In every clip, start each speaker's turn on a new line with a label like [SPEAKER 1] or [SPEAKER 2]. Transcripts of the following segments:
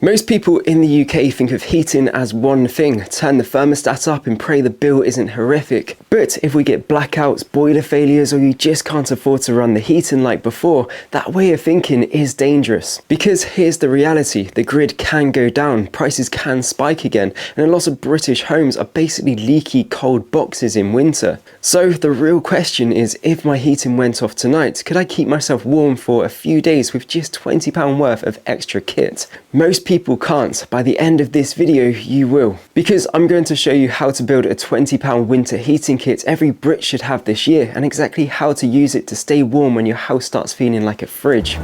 [SPEAKER 1] Most people in the UK think of heating as one thing, turn the thermostat up and pray the bill isn't horrific. But if we get blackouts, boiler failures, or you just can't afford to run the heating like before, that way of thinking is dangerous. Because here's the reality, the grid can go down, prices can spike again, and a lot of British homes are basically leaky cold boxes in winter. So the real question is, if my heating went off tonight, could I keep myself warm for a few days with just £20 worth of extra kit? Most people can't. By the end of this video, you will. Because I'm going to show you how to build a £20 winter heating kit every Brit should have this year, and exactly how to use it to stay warm when your house starts feeling like a fridge.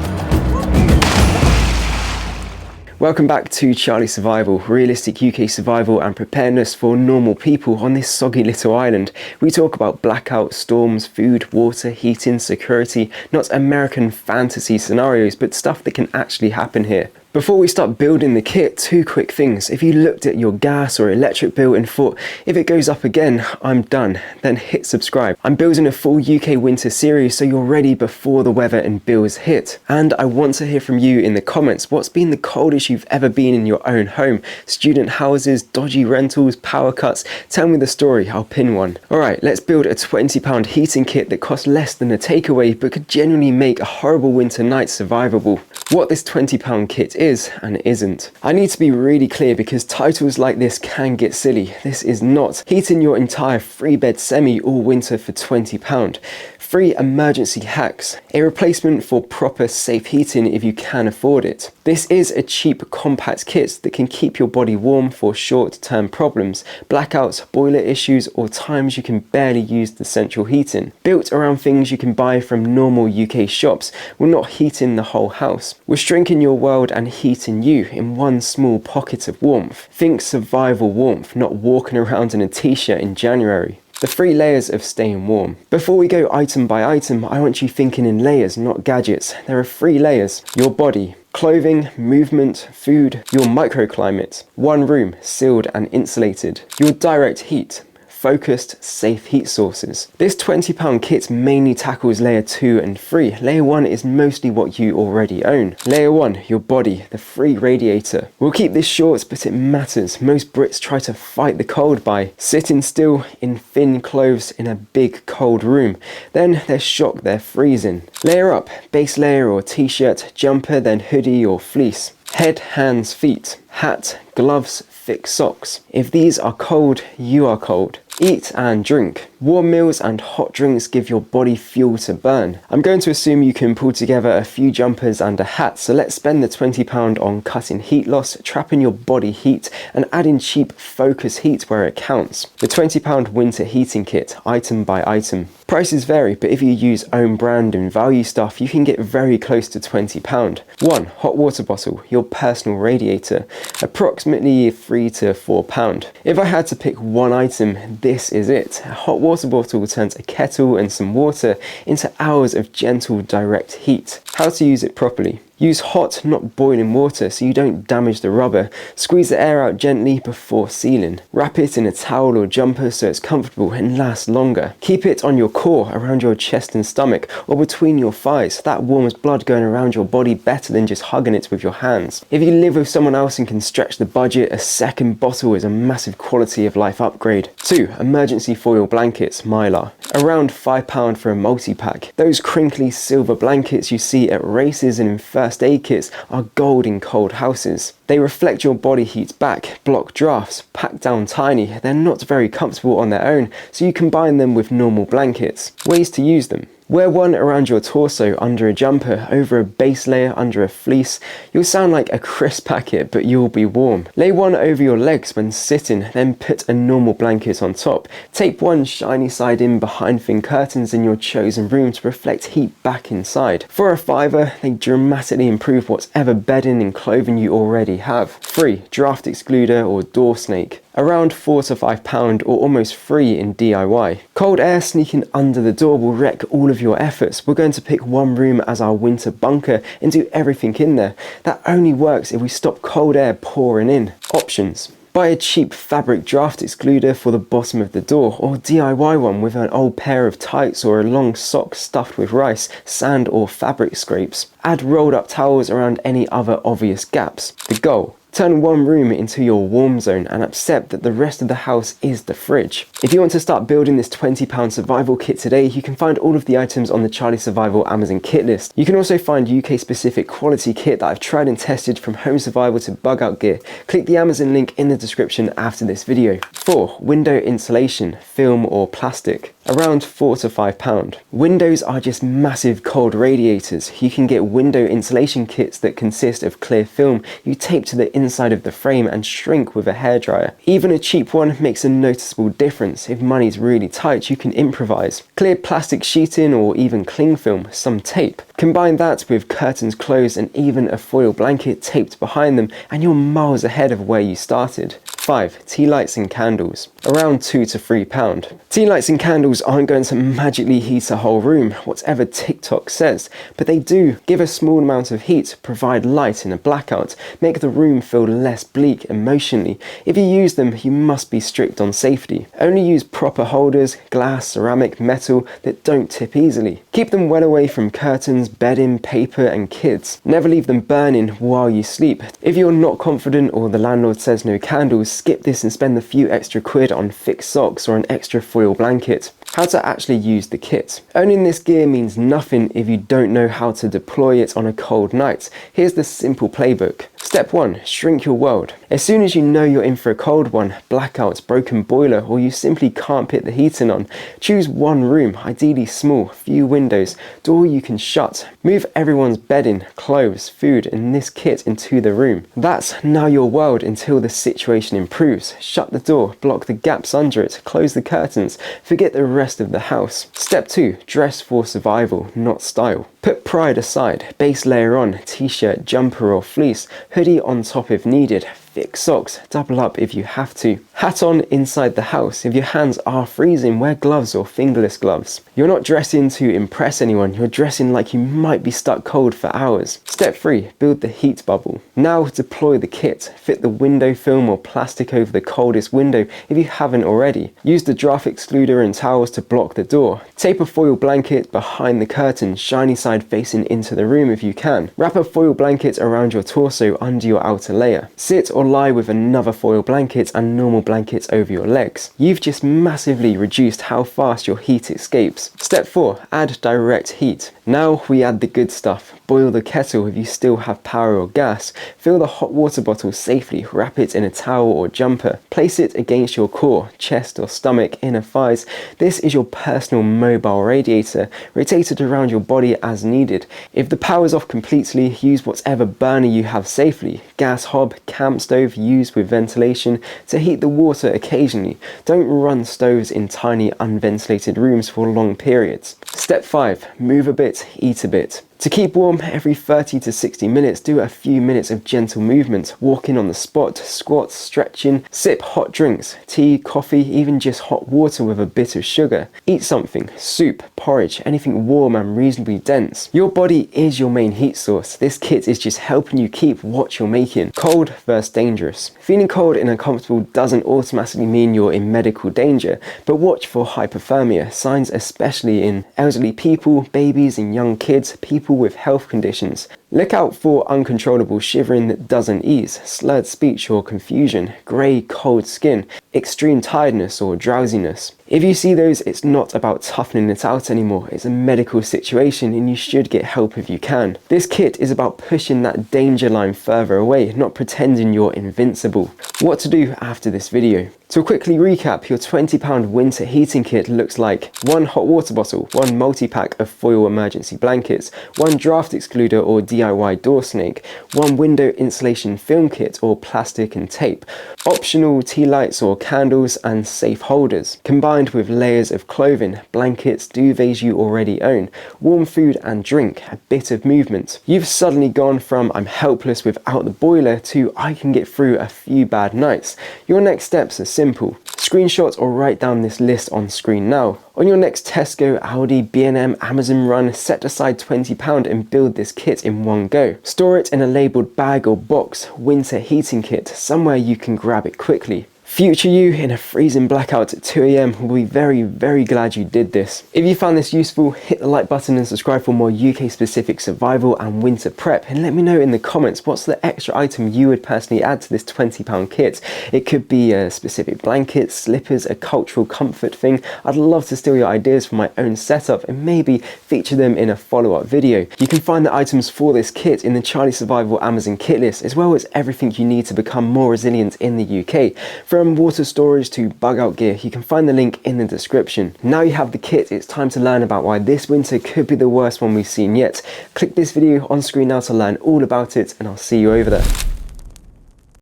[SPEAKER 1] Welcome back to Charlie Survival, realistic UK survival and preparedness for normal people on this soggy little island. We talk about blackouts, storms, food, water, heating, security, not American fantasy scenarios, but stuff that can actually happen here. Before we start building the kit, two quick things. If you looked at your gas or electric bill and thought, if it goes up again, I'm done, then hit subscribe. I'm building a full UK winter series so you're ready before the weather and bills hit. And I want to hear from you in the comments. What's been the coldest you've ever been in your own home? Student houses, dodgy rentals, power cuts? Tell me the story, I'll pin one. Alright, let's build a £20 heating kit that costs less than a takeaway but could genuinely make a horrible winter night survivable. What this £20 kit is and isn't. I need to be really clear because titles like this can get silly. This is not heating your entire 3-bed semi all winter for £20. 3 emergency hacks, a replacement for proper safe heating if you can afford it. This is a cheap compact kit that can keep your body warm for short-term problems, blackouts, boiler issues, or times you can barely use the central heating. Built around things you can buy from normal UK shops, we're not heating the whole house. We're shrinking your world and heating you in one small pocket of warmth. Think survival warmth, not walking around in a t-shirt in January. The 3 layers of staying warm. Before we go item by item, I want you thinking in layers, not gadgets. There are 3 layers. Your body, clothing, movement, food, your microclimate. 1 room, sealed and insulated. Your direct heat. Focused, safe heat sources. This £20 kit mainly tackles layer 2 and 3. Layer 1 is mostly what you already own. Layer 1, your body, the free radiator. We'll keep this short, but it matters. Most Brits try to fight the cold by sitting still in thin clothes in a big cold room. Then they're shocked they're freezing. Layer up, base layer or t-shirt, jumper, then hoodie or fleece. Head, hands, feet, hat, gloves, thick socks. If these are cold, you are cold. Eat and drink. Warm meals and hot drinks give your body fuel to burn. I'm going to assume you can pull together a few jumpers and a hat, so let's spend the £20 on cutting heat loss, trapping your body heat, and adding cheap focus heat where it counts. The £20 winter heating kit, item by item. Prices vary, but if you use own brand and value stuff, you can get very close to £20. 1. Hot water bottle, your personal radiator, approximately £3 to £4. If I had to pick one item, this is it. A hot water bottle turns a kettle and some water into hours of gentle direct heat. How to use it properly. Use hot, not boiling water so you don't damage the rubber. Squeeze the air out gently before sealing. Wrap it in a towel or jumper so it's comfortable and lasts longer. Keep it on your core, around your chest and stomach, or between your thighs. That warms blood going around your body better than just hugging it with your hands. If you live with someone else and can stretch the budget, a second bottle is a massive quality of life upgrade. 2. Emergency foil blankets, Mylar. Around £5 for a multi-pack. Those crinkly silver blankets you see at races and in first aid kits are gold in cold houses. They reflect your body heat back, block drafts, pack down tiny. They're not very comfortable on their own, so you combine them with normal blankets. Ways to use them. Wear one around your torso under a jumper, over a base layer under a fleece. You'll sound like a crisp packet, but you'll be warm. Lay one over your legs when sitting, then put a normal blanket on top. Tape one shiny side in behind thin curtains in your chosen room to reflect heat back inside. For a £5, they dramatically improve whatever bedding and clothing you already have. 3. Draft excluder or door snake. Around £4 to £5 or almost free in DIY. Cold air sneaking under the door will wreck all of your efforts. We're going to pick one room as our winter bunker and do everything in there. That only works if we stop cold air pouring in. Options. Buy a cheap fabric draft excluder for the bottom of the door, or DIY one with an old pair of tights or a long sock stuffed with rice, sand or fabric scrapes. Add rolled up towels around any other obvious gaps. The goal. Turn one room into your warm zone and accept that the rest of the house is the fridge. If you want to start building this £20 survival kit today, you can find all of the items on the Charlie Survival Amazon kit list. You can also find UK specific quality kit that I've tried and tested from home survival to bug out gear. Click the Amazon link in the description after this video. 4. Window insulation, film or plastic. Around £4 to £5. Windows are just massive cold radiators. You can get window insulation kits that consist of clear film you tape to the inside of the frame and shrink with a hairdryer. Even a cheap one makes a noticeable difference. If money's really tight, you can improvise. Clear plastic sheeting or even cling film, some tape. Combine that with curtains closed and even a foil blanket taped behind them and you're miles ahead of where you started. 5. Tea lights and candles. Around £2 to £3. Tea lights and candles aren't going to magically heat a whole room, whatever TikTok says, but they do give a small amount of heat, provide light in a blackout, make the room feel less bleak emotionally. If you use them, you must be strict on safety. Only use proper holders, glass, ceramic, metal that don't tip easily. Keep them well away from curtains, bedding, paper and kids. Never leave them burning while you sleep. If you're not confident or the landlord says no candles, skip this and spend a few extra quid on thick socks or an extra foil blanket. How to actually use the kit. Owning this gear means nothing if you don't know how to deploy it on a cold night. Here's the simple playbook. Step 1. Shrink your world. As soon as you know you're in for a cold one, blackout, broken boiler, or you simply can't put the heating on, choose one room, ideally small, few windows, door you can shut. Move everyone's bedding, clothes, food and this kit into the room. That's now your world until the situation improves. Shut the door, block the gaps under it, close the curtains, forget the rest of the house. Step 2. Dress for survival, not style. Put pride aside, base layer on, t-shirt, jumper or fleece, hoodie on top if needed, thick socks, double up if you have to. Hat on inside the house. If your hands are freezing, wear gloves or fingerless gloves. You're not dressing to impress anyone, you're dressing like you might be stuck cold for hours. Step 3. Build the heat bubble. Now deploy the kit. Fit the window film or plastic over the coldest window if you haven't already. Use the draft excluder and towels to block the door. Tape a foil blanket behind the curtain, shiny side facing into the room if you can. Wrap a foil blanket around your torso under your outer layer. Sit or lie with another foil blanket and normal blankets over your legs. You've just massively reduced how fast your heat escapes. Step 4. Add direct heat. Now we add the good stuff. Boil the kettle if you still have power or gas. Fill the hot water bottle safely. Wrap it in a towel or jumper. Place it against your core, chest or stomach, inner thighs. This is your personal mobile radiator, rotated around your body as needed. If the power's off completely, use whatever burner you have safely. Gas hob, camp stove used with ventilation to heat the water occasionally. Don't run stoves in tiny unventilated rooms for long periods. Step 5. Move a bit, eat a bit. To keep warm, every 30 to 60 minutes, do a few minutes of gentle movement, walking on the spot, squats, stretching, sip hot drinks, tea, coffee, even just hot water with a bit of sugar. Eat something, soup, porridge, anything warm and reasonably dense. Your body is your main heat source. This kit is just helping you keep what you're making. Cold versus dangerous. Feeling cold and uncomfortable doesn't automatically mean you're in medical danger, but watch for hypothermia, signs especially in elderly people, babies and young kids, people with health conditions. Look out for uncontrollable shivering that doesn't ease, slurred speech or confusion, grey, cold skin, extreme tiredness or drowsiness. If you see those, it's not about toughening it out anymore. It's a medical situation and you should get help if you can. This kit is about pushing that danger line further away, not pretending you're invincible. What to do after this video? To quickly recap, your £20 winter heating kit looks like one hot water bottle, one multi-pack of foil emergency blankets, one draft excluder or DIY door snake, one window insulation film kit or plastic and tape, optional tea lights or candles and safe holders, combined with layers of clothing, blankets, duvets you already own, warm food and drink, a bit of movement. You've suddenly gone from I'm helpless without the boiler to I can get through a few bad nights. Your next steps are simple. Screenshot or write down this list on screen now. On your next Tesco, Aldi, B&M, Amazon run, set aside £20 and build this kit in one go. Store it in a labelled bag or box, winter heating kit, somewhere you can grab it quickly. Future you in a freezing blackout at 2 AM will be very, very glad you did this. If you found this useful, hit the like button and subscribe for more UK specific survival and winter prep, and let me know in the comments what's the extra item you would personally add to this £20 kit. It could be a specific blanket, slippers, a cultural comfort thing. I'd love to steal your ideas for my own setup and maybe feature them in a follow-up video. You can find the items for this kit in the Charlie Survival Amazon kit list, as well as everything you need to become more resilient in the UK. From water storage to bug out gear, you can find the link in the description. Now you have the kit, it's time to learn about why this winter could be the worst one we've seen yet. Click this video on screen now to learn all about it, and I'll see you over there.